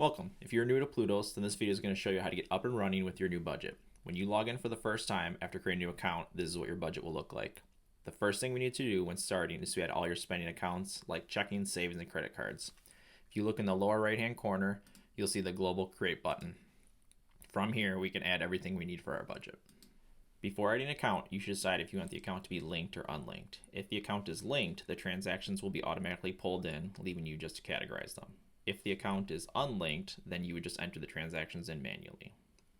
Welcome. If you're new to Ploutos, then this video is going to show you how to get up and running with your new budget. When you log in for the first time after creating a new account, this is what your budget will look like. The first thing we need to do when starting is to add all your spending accounts like checking, savings, and credit cards. If you look in the lower right hand corner, you'll see the global create button. From here, we can add everything we need for our budget. Before adding an account, you should decide if you want the account to be linked or unlinked. If the account is linked, the transactions will be automatically pulled in, leaving you just to categorize them. If the account is unlinked, then you would just enter the transactions in manually.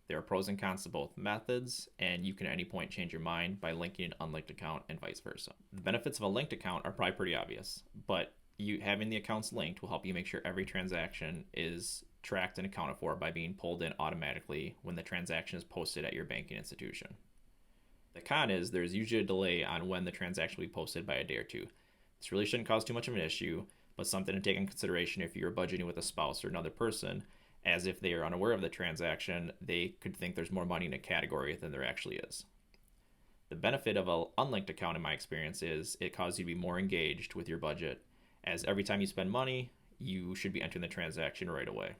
There are pros and cons to both methods, and you can at any point change your mind by linking an unlinked account and vice versa. The benefits of a linked account are probably pretty obvious, but having the accounts linked will help you make sure every transaction is tracked and accounted for by being pulled in automatically when the transaction is posted at your banking institution. The con is there's usually a delay on when the transaction will be posted by a day or two. This really shouldn't cause too much of an issue, but something to take in consideration if you're budgeting with a spouse or another person, as if they are unaware of the transaction, they could think there's more money in a category than there actually is. The benefit of an unlinked account, in my experience, is it causes you to be more engaged with your budget, as every time you spend money, you should be entering the transaction right away.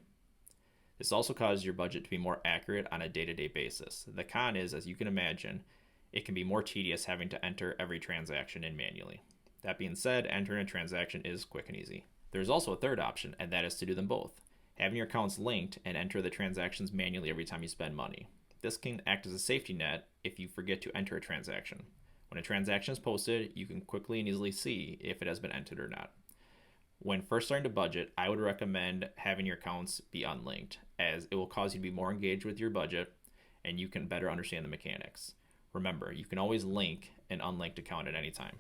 This also causes your budget to be more accurate on a day-to-day basis. The con is, as you can imagine, it can be more tedious having to enter every transaction in manually. That being said, entering a transaction is quick and easy. There's also a third option, and that is to do them both. Having your accounts linked and enter the transactions manually every time you spend money. This can act as a safety net if you forget to enter a transaction. When a transaction is posted, you can quickly and easily see if it has been entered or not. When first starting to budget, I would recommend having your accounts be unlinked, as it will cause you to be more engaged with your budget and you can better understand the mechanics. Remember, you can always link an unlinked account at any time.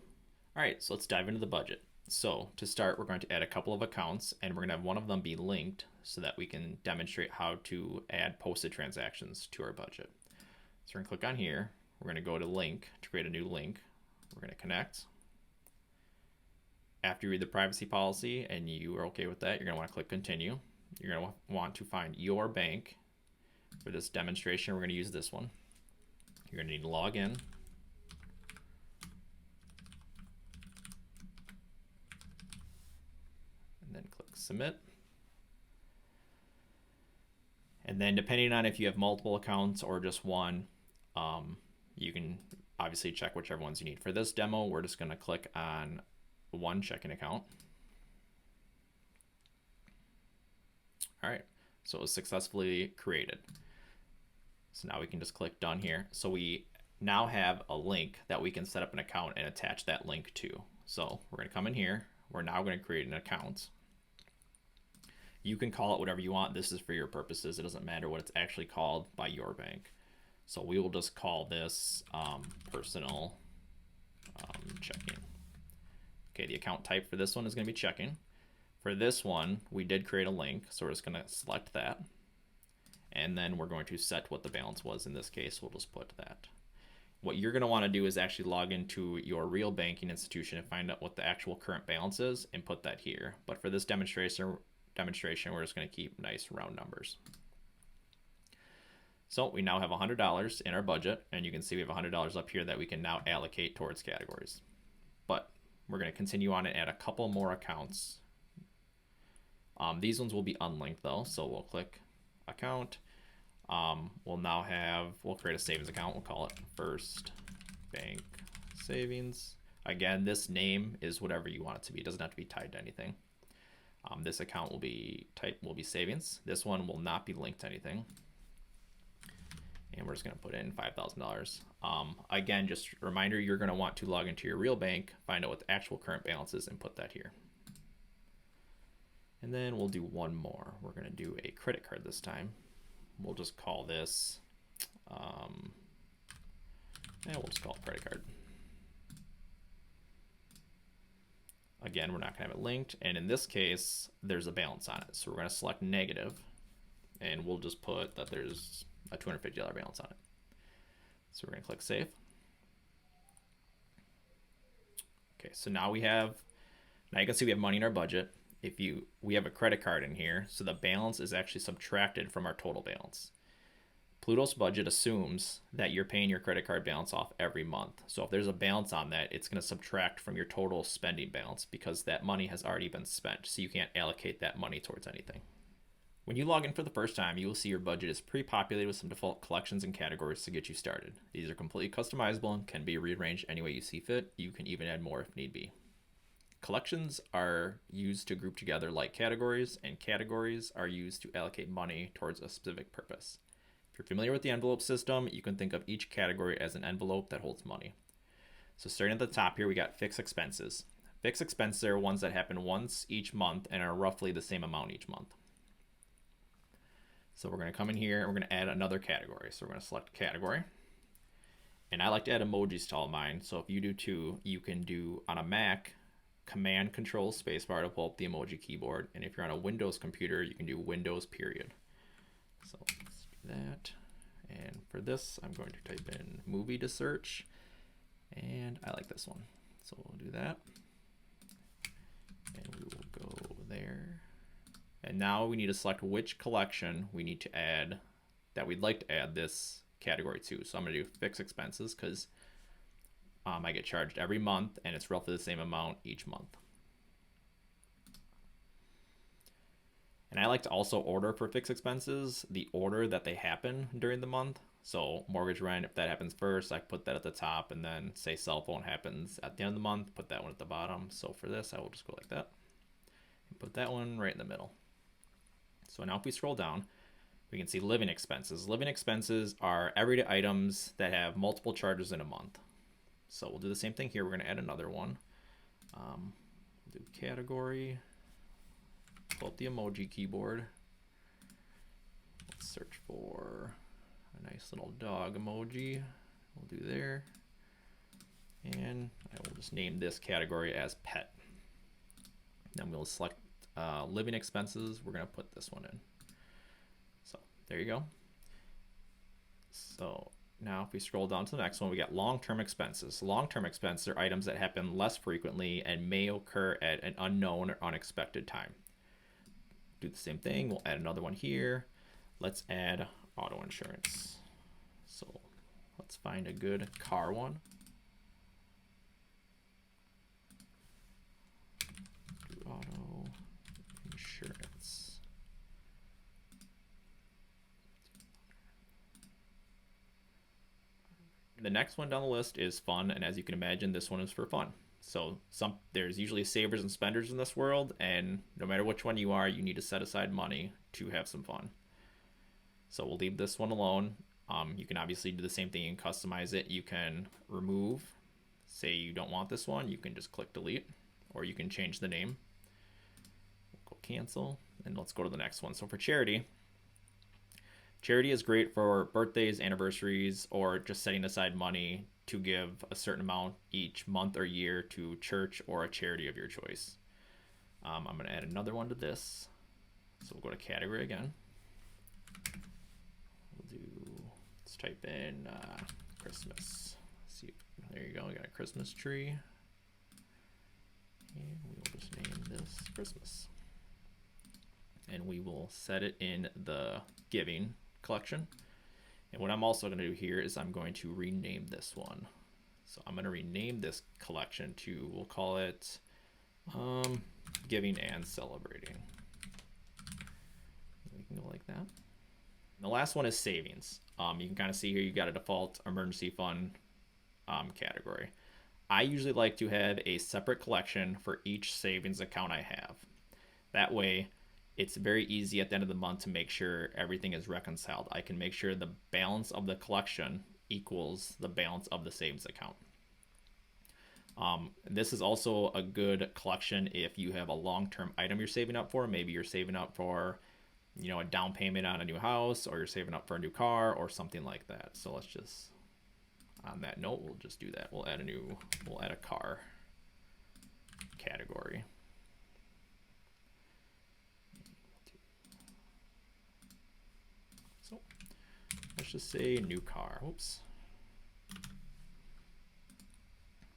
All right, so let's dive into the budget. So to start, we're going to add a couple of accounts and we're going to have one of them be linked so that we can demonstrate how to add posted transactions to our budget. So we're going to click on here. We're going to go to link to create a new link. We're going to connect. After you read the privacy policy and you are okay with that, you're going to want to click continue. You're going to want to find your bank. For this demonstration, we're going to use this one. You're going to need to log in. And then click submit. And then depending on if you have multiple accounts or just one, you can obviously check whichever ones you need. For this demo, we're just going to click on one checking account. All right, so it was successfully created. So now we can just click done here. So we now have a link that we can set up an account and attach that link to. So we're going to come in here. We're now going to create an account. You can call it whatever you want. This is for your purposes. It doesn't matter what it's actually called by your bank. So we will just call this personal checking. Okay, the account type for this one is going to be checking. For this one, we did create a link, so we're just going to select that. And then we're going to set what the balance was. In this case, we'll just put that. What you're going to want to do is actually log into your real banking institution and find out what the actual current balance is and put that here. But for this demonstration, we're just going to keep nice round numbers. So we now have $100 in our budget, and you can see we have $100 up here that we can now allocate towards categories. But we're going to continue on and add a couple more accounts. These ones will be unlinked though, so we'll click account. We'll create a savings account. We'll call it First Bank Savings. Again, this name is whatever you want it to be. It doesn't have to be tied to anything. This account will be savings. This one will not be linked to anything. And we're just going to put in $5,000. Again, just a reminder, you're going to want to log into your real bank, find out what the actual current balance is, and put that here. And then we'll do one more. We're going to do a credit card this time. We'll just call this, and we'll just call it credit card. Again, we're not going to have it linked, and in this case, there's a balance on it. So we're going to select negative, and we'll just put that there's a $250 balance on it. So we're going to click save. Okay, so now you can see we have money in our budget. We have a credit card in here, so the balance is actually subtracted from our total balance. Ploutos Budget assumes that you're paying your credit card balance off every month. So if there's a balance on that, it's going to subtract from your total spending balance because that money has already been spent. So you can't allocate that money towards anything. When you log in for the first time, you will see your budget is pre-populated with some default collections and categories to get you started. These are completely customizable and can be rearranged any way you see fit. You can even add more if need be. Collections are used to group together like categories, and categories are used to allocate money towards a specific purpose. If you're familiar with the envelope system, you can think of each category as an envelope that holds money. So starting at the top here, we got fixed expenses. Fixed expenses are ones that happen once each month and are roughly the same amount each month. So we're going to come in here and we're going to add another category. So we're going to select category. And I like to add emojis to all mine. So if you do too, you can do on a Mac, Command Control Spacebar to pull up the emoji keyboard. And if you're on a Windows computer, you can do Windows period. So let's do that. And for this, I'm going to type in movie to search. And I like this one. So we'll do that. And we will go there. And now we need to select which collection we need to add, that we'd like to add this category to. So I'm going to do fixed expenses because I get charged every month and it's roughly the same amount each month. And I like to also order for fixed expenses the order that they happen during the month. So mortgage, rent, if that happens first, I put that at the top, and then say cell phone happens at the end of the month, put that one at the bottom. So for this, I will just go like that and put that one right in the middle. So now if we scroll down, we can see living expenses. Living expenses are everyday items that have multiple charges in a month. So we'll do the same thing here. We're going to add another one. We'll do category, pull up the emoji keyboard. Let's search for a nice little dog emoji. We'll do there. And I will just name this category as pet. Then we'll select living expenses. We're going to put this one in. So there you go. So now if we scroll down to the next one, we got long-term expenses. Long-term expenses are items that happen less frequently and may occur at an unknown or unexpected time. Do the same thing. We'll add another one here. Let's add auto insurance. So let's find a good car one. Do auto insurance. The next one down the list is fun, and as you can imagine, this one is for fun. So there's usually savers and spenders in this world, and no matter which one you are, you need to set aside money to have some fun. So we'll leave this one alone. You can obviously do the same thing and customize it. You can remove, say you don't want this one, you can just click delete, or you can change the name. We'll go cancel, and let's go to the next one. So for charity, charity is great for birthdays, anniversaries, or just setting aside money to give a certain amount each month or year to church or a charity of your choice. I'm going to add another one to this. So we'll go to category again. Let's type in Christmas. See, there you go. We got a Christmas tree. And we'll just name this Christmas. And we will set it in the giving collection. And what I'm also going to do here is I'm going to rename this one. So I'm going to rename this collection to, we'll call it Giving and Celebrating. We can go like that. And the last one is savings. You can kind of see here you got a default emergency fund category. I usually like to have a separate collection for each savings account I have. That way, it's very easy at the end of the month to make sure everything is reconciled. I can make sure the balance of the collection equals the balance of the savings account. This is also a good collection if you have a long-term item you're saving up for. Maybe you're saving up for, a down payment on a new house, or you're saving up for a new car or something like that. So let's just, on that note, we'll just do that. We'll add a car category. So let's just say new car. Oops.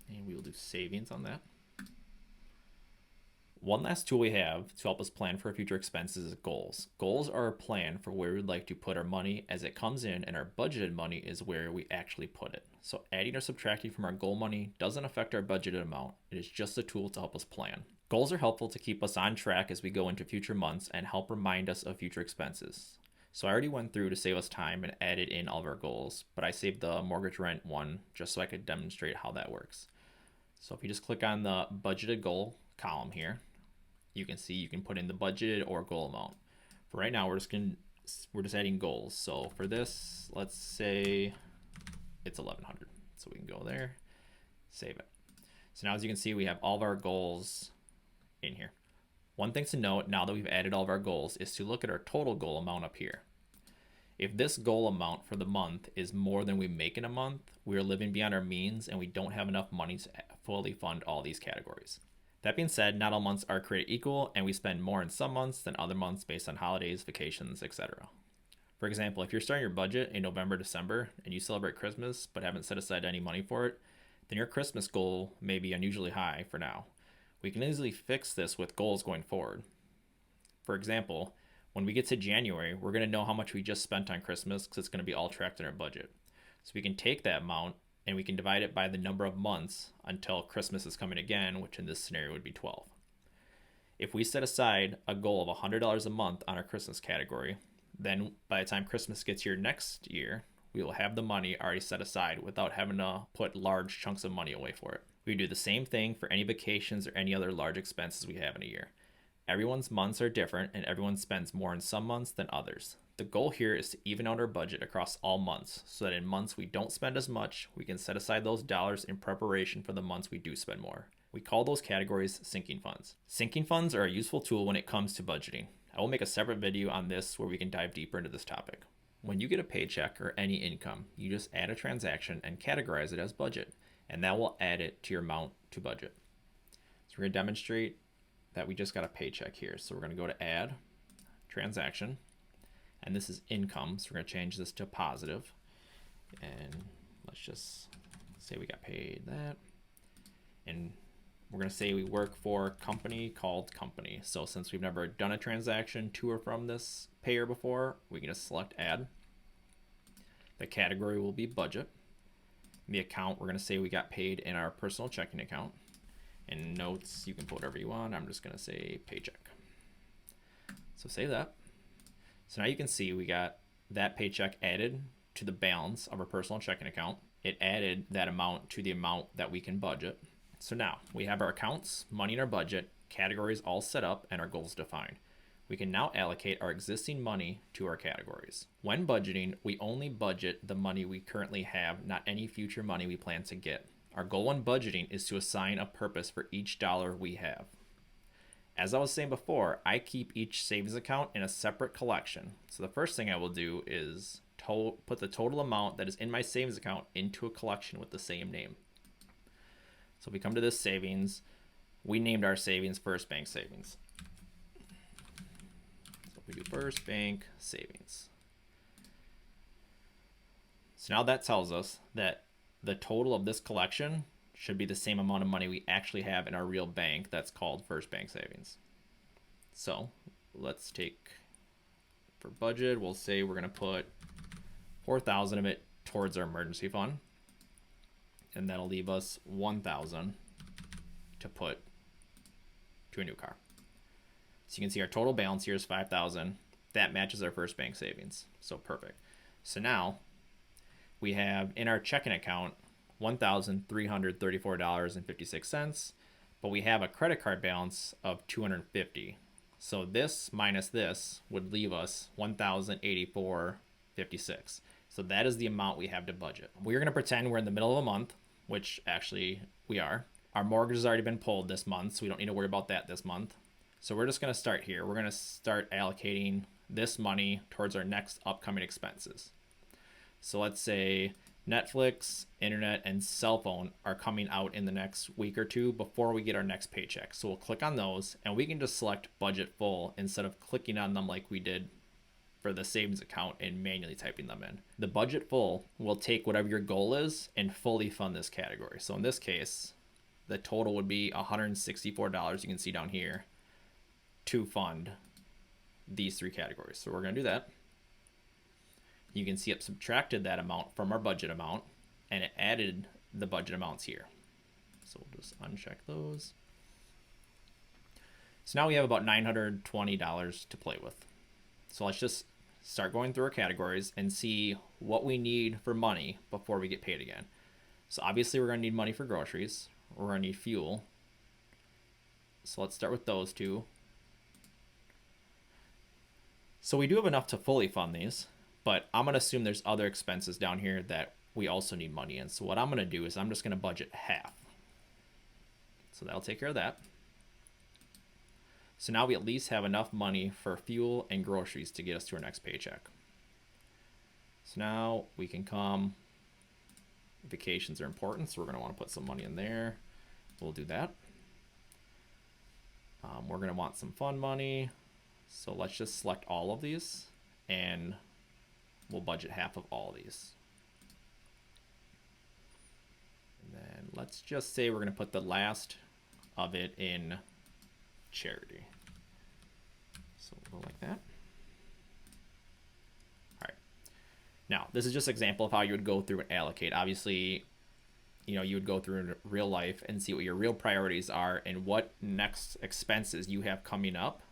And we will do savings on that. One last tool we have to help us plan for our future expenses is goals. Goals are a plan for where we'd like to put our money as it comes in, and our budgeted money is where we actually put it. So adding or subtracting from our goal money doesn't affect our budgeted amount. It is just a tool to help us plan. Goals are helpful to keep us on track as we go into future months and help remind us of future expenses. So I already went through to save us time and added in all of our goals, but I saved the mortgage rent one just so I could demonstrate how that works. So if you just click on the budgeted goal column here, you can see you can put in the budgeted or goal amount. For right now, we're just adding goals. So for this, let's say it's 1100. So we can go there, save it. So now as you can see, we have all of our goals in here. One thing to note now that we've added all of our goals is to look at our total goal amount up here. If this goal amount for the month is more than we make in a month, we are living beyond our means and we don't have enough money to fully fund all these categories. That being said, not all months are created equal and we spend more in some months than other months based on holidays, vacations, etc. For example, if you're starting your budget in November, December, and you celebrate Christmas but haven't set aside any money for it, then your Christmas goal may be unusually high for now. We can easily fix this with goals going forward. For example, when we get to January, we're going to know how much we just spent on Christmas because it's going to be all tracked in our budget. So we can take that amount and we can divide it by the number of months until Christmas is coming again, which in this scenario would be 12. If we set aside a goal of $100 a month on our Christmas category, then by the time Christmas gets here next year, we will have the money already set aside without having to put large chunks of money away for it. We do the same thing for any vacations or any other large expenses we have in a year. Everyone's months are different and everyone spends more in some months than others. The goal here is to even out our budget across all months so that in months we don't spend as much, we can set aside those dollars in preparation for the months we do spend more. We call those categories sinking funds. Sinking funds are a useful tool when it comes to budgeting. I will make a separate video on this where we can dive deeper into this topic. When you get a paycheck or any income, you just add a transaction and categorize it as budget, and that will add it to your amount to budget. So we're going to demonstrate that we just got a paycheck here. So we're going to go to add transaction, and this is income. So we're going to change this to positive, and let's just say we got paid that. And we're going to say we work for a company called company. So since we've never done a transaction to or from this payer before, we can just select add. The category will be budget. The account, we're going to say we got paid in our personal checking account. In notes, you can put whatever you want. I'm just going to say paycheck. So save that. So now you can see we got that paycheck added to the balance of our personal checking account. It added that amount to the amount that we can budget. So now we have our accounts, money in our budget, categories all set up, and our goals defined. We can now allocate our existing money to our categories. When budgeting, we only budget the money we currently have, not any future money we plan to get. Our goal when budgeting is to assign a purpose for each dollar we have. As I was saying before, I keep each savings account in a separate collection. So the first thing I will do is put the total amount that is in my savings account into a collection with the same name. So if we come to this savings, we named our savings First Bank Savings. So we do First Bank Savings. So now that tells us that the total of this collection should be the same amount of money we actually have in our real bank that's called First Bank Savings. So let's take, for budget, we'll say we're going to put 4,000 of it towards our emergency fund. And that'll leave us 1,000 to put to a new car. So you can see our total balance here is 5,000. That matches our First Bank Savings. So perfect. So now we have in our checking account $1,334.56, but we have a credit card balance of $250. So this minus this would leave us $1,084.56. So that is the amount we have to budget. We're going to pretend we're in the middle of a month, which actually we are. Our mortgage has already been pulled this month, so we don't need to worry about that this month. So we're just going to start here. We're going to start allocating this money towards our next upcoming expenses. So let's say Netflix, internet, and cell phone are coming out in the next week or two before we get our next paycheck. So we'll click on those, and we can just select budget full instead of clicking on them like we did for the savings account and manually typing them in. The budget full will take whatever your goal is and fully fund this category. So in this case, the total would be $164, you can see down here, to fund these three categories. So we're going to do that. You can see it subtracted that amount from our budget amount, and it added the budget amounts here. So we'll just uncheck those. So now we have about $920 to play with. So let's just start going through our categories and see what we need for money before we get paid again. So obviously we're going to need money for groceries. We're going to need fuel. So let's start with those two. So we do have enough to fully fund these, but I'm going to assume there's other expenses down here that we also need money in. So what I'm going to do is I'm just going to budget half. So that'll take care of that. So now we at least have enough money for fuel and groceries to get us to our next paycheck. So now we can come, vacations are important, so we're going to want to put some money in there. We'll do that. We're going to want some fun money. So let's just select all of these and we'll budget half of all of these. And then let's just say we're going to put the last of it in charity. So we'll go like that. All right. Now, this is just an example of how you would go through and allocate. Obviously, you know, you would go through in real life and see what your real priorities are and what next expenses you have coming up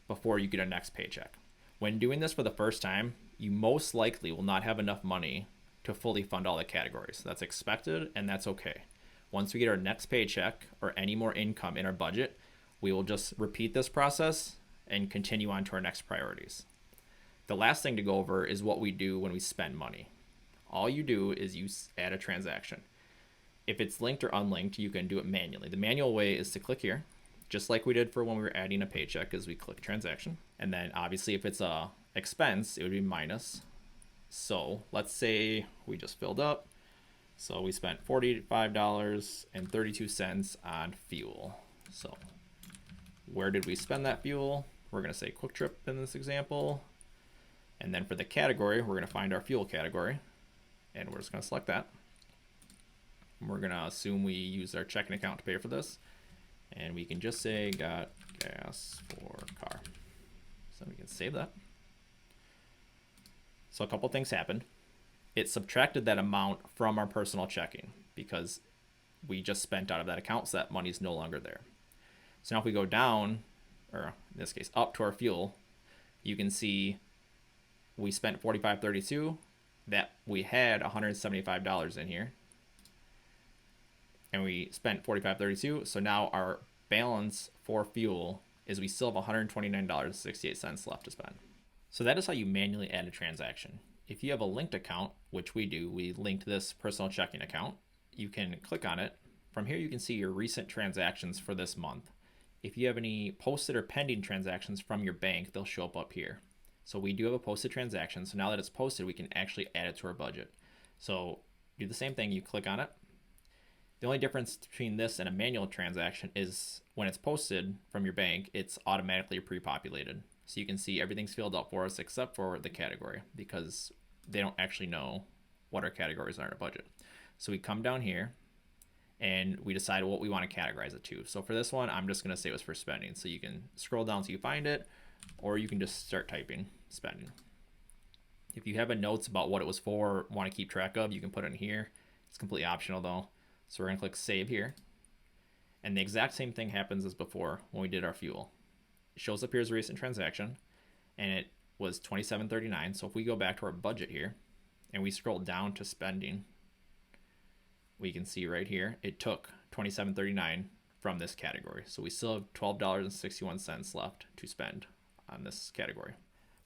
before you get a next paycheck. When doing this for the first time, you most likely will not have enough money to fully fund all the categories. That's expected, and that's okay. Once we get our next paycheck or any more income in our budget, we will just repeat this process and continue on to our next priorities. The last thing to go over is what we do when we spend money. All you do is you add a transaction. If it's linked or unlinked, you can do it manually. The manual way is to click here, just like we did for when we were adding a paycheck, is we click transaction. And then obviously if it's a expense, it would be minus. So let's say we just filled up. So we spent $45.32 on fuel. So where did we spend that fuel? We're going to say Quick Trip in this example. And then for the category, we're going to find our fuel category. And we're just going to select that. We're going to assume we use our checking account to pay for this. And we can just say got gas for car. So we can save that. So a couple things happened. It subtracted that amount from our personal checking because we just spent out of that account, so that money is no longer there. So now if we go down, or in this case up to our fuel, you can see we spent $45.32, that we had $175 in here. And we spent $45.32, so now our balance for fuel is we still have $129.68 left to spend. So that is how you manually add a transaction. If you have a linked account, which we do, we linked this personal checking account, you can click on it. From here, you can see your recent transactions for this month. If you have any posted or pending transactions from your bank, they'll show up here. So we do have a posted transaction. So now that it's posted, we can actually add it to our budget. So do the same thing, you click on it. The only difference between this and a manual transaction is when it's posted from your bank, it's automatically pre-populated. So you can see everything's filled out for us except for the category because they don't actually know what our categories are in our budget. So we come down here and we decide what we want to categorize it to. So for this one, I'm just going to say it was for spending. So you can scroll down so you find it, or you can just start typing spending. If you have a notes about what it was for, want to keep track of, you can put it in here. It's completely optional though. So we're going to click save here. And the exact same thing happens as before when we did our fuel. It shows up here as a recent transaction and it was $27.39. So if we go back to our budget here and we scroll down to spending, we can see right here, it took $27.39 from this category. So we still have $12.61 left to spend on this category.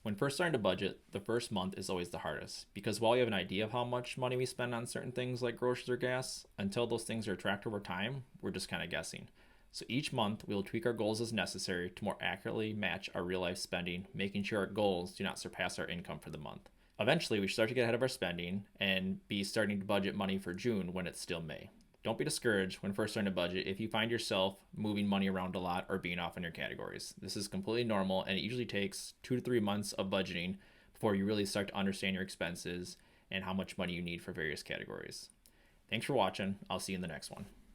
When first starting to budget, the first month is always the hardest because while we have an idea of how much money we spend on certain things like groceries or gas, until those things are tracked over time, we're just kind of guessing. So each month, we'll tweak our goals as necessary to more accurately match our real life spending, making sure our goals do not surpass our income for the month. Eventually, we start to get ahead of our spending and be starting to budget money for June when it's still May. Don't be discouraged when first starting to budget if you find yourself moving money around a lot or being off in your categories. This is completely normal and it usually takes 2 to 3 months of budgeting before you really start to understand your expenses and how much money you need for various categories. Thanks for watching. I'll see you in the next one.